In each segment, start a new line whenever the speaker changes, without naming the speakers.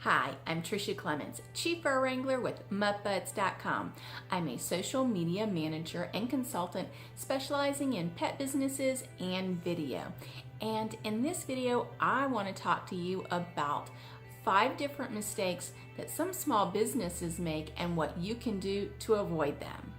Hi, I'm Tricia Clements, Chief Fur Wrangler with MuttButs.com. I'm a social media manager and consultant specializing in pet businesses and video. And in this video, I want to talk to you about 5 different mistakes that some small businesses make and what you can do to avoid them.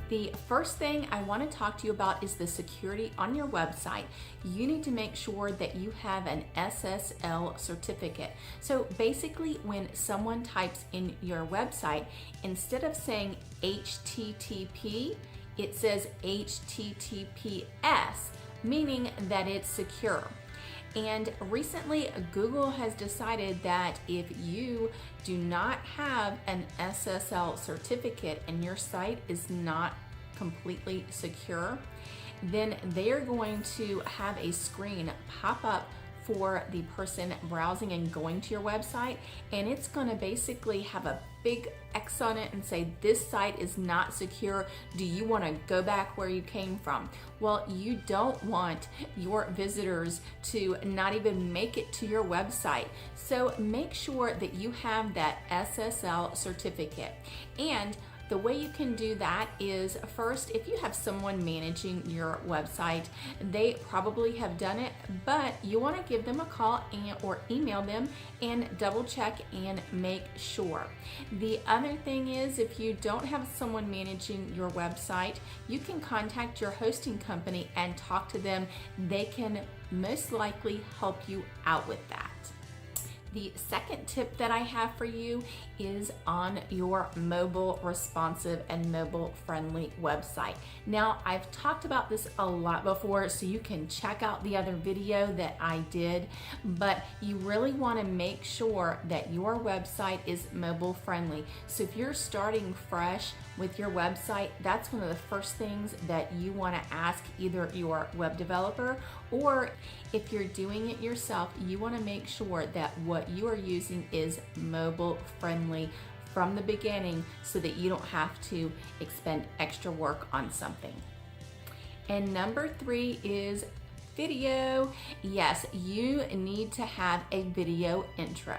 The first thing I want to talk to you about is the security on your website. You need to make sure that you have an SSL certificate. So basically, when someone types in your website, instead of saying HTTP, it says HTTPS, meaning that it's secure. And recently, Google has decided that if you do not have an SSL certificate and your site is not completely secure, then they're going to have a screen pop up for the person browsing and going to your website, and it's going to basically have a big X on it and say, this site is not secure. Do you want to go back where you came from? Well, you don't want your visitors to not even make it to your website. So make sure that you have that SSL certificate. And the way you can do that is, first, if you have someone managing your website, they probably have done it, but you want to give them a call or email them and double check and make sure. The other thing is, if you don't have someone managing your website, you can contact your hosting company and talk to them. They can most likely help you out with that. The second tip that I have for you is on your mobile responsive and mobile friendly website. Now, I've talked about this a lot before, so you can check out the other video that I did, but you really want to make sure that your website is mobile friendly. So if you're starting fresh with your website, that's one of the first things that you want to ask either your web developer, or if you're doing it yourself, you want to make sure that what you are using is mobile friendly from the beginning so that you don't have to expend extra work on something. And number 3 is video. Yes, you need to have a video intro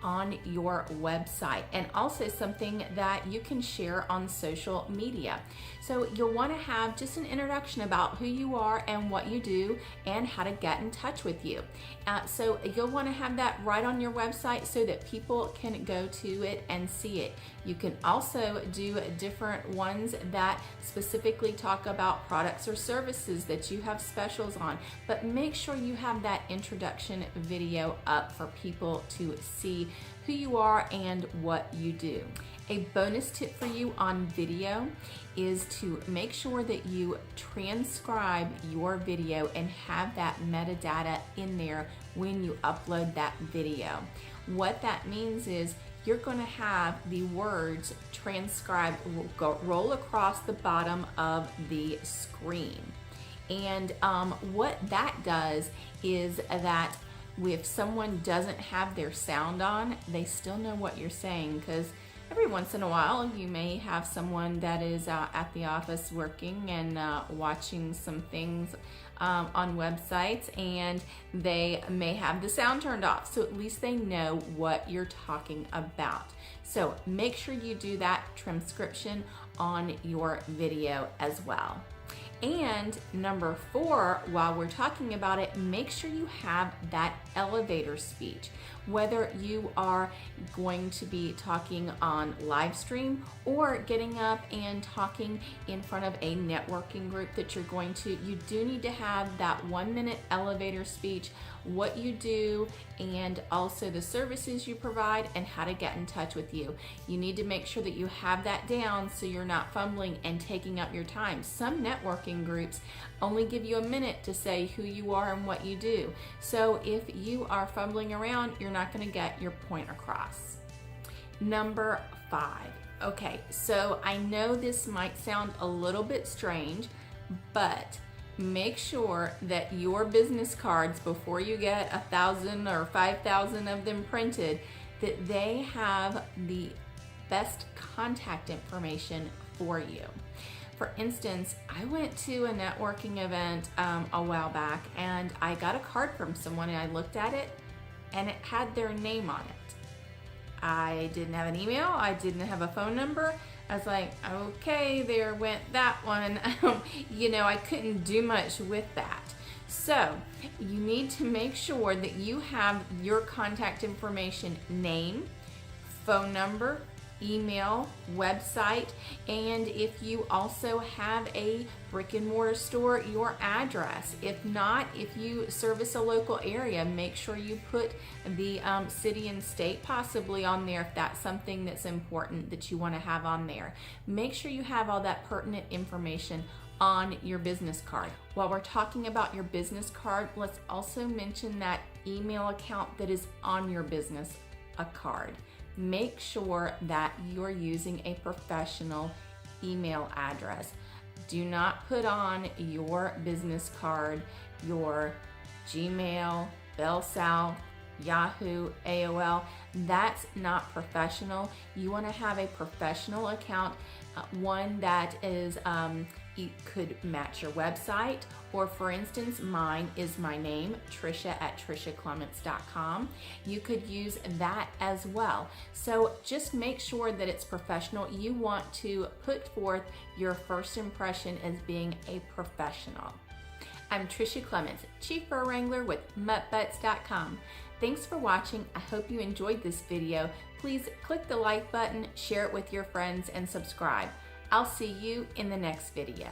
on your website, and also something that you can share on social media. So you'll want to have just an introduction about who you are and what you do and how to get in touch with you. So you'll want to have that right on your website so that people can go to it and see it. You can also do different ones that specifically talk about products or services that you have specials on, but make sure you have that introduction video up for people to see who you are and what you do. A bonus tip for you on video is to make sure that you transcribe your video and have that metadata in there when you upload that video. What that means is you're going to have the words transcribed roll across the bottom of the screen. And what that does is that if someone doesn't have their sound on, they still know what you're saying, because every once in a while you may have someone that is at the office working and watching some things on websites, and they may have the sound turned off, so at least they know what you're talking about. So make sure you do that transcription on your video as well. And number 4, while we're talking about it, make sure you have that elevator speech. Whether you are going to be talking on live stream or getting up and talking in front of a networking group that you're going to, you do need to have that 1-minute elevator speech, what you do, and also the services you provide and how to get in touch with you. You need to make sure that you have that down so you're not fumbling and taking up your time. Some networking groups only give you a minute to say who you are and what you do. So if you are fumbling around, you're not going to get your point across. Number 5. Okay, so I know this might sound a little bit strange, but make sure that your business cards, before you get 1,000 or 5,000 of them printed, that they have the best contact information for you. For instance, I went to a networking event a while back, and I got a card from someone, and I looked at it and it had their name on it. I didn't have an email, I didn't have a phone number. I was like, okay, there went that one. You know, I couldn't do much with that. So you need to make sure that you have your contact information: name, phone number, email, website, and if you also have a brick and mortar store, your address. If not, if you service a local area, make sure you put the city and state possibly on there if that's something that's important that you want to have on there. Make sure you have all that pertinent information on your business card. While we're talking about your business card, let's also mention that email account that is on your business card. Make sure that you're using a professional email address. Do not put on your business card your Gmail, BellSouth, Yahoo, AOL. That's not professional. You want to have a professional account, one that is it could match your website, or for instance, mine is my name, Trisha@trishaclements.com. You could use that as well. So just make sure that it's professional. You want to put forth your first impression as being a professional. I'm Trisha Clements, Chief Fur Wrangler with MuttButs.com. Thanks for watching. I hope you enjoyed this video. Please click the like button, share it with your friends, and subscribe. I'll see you in the next video.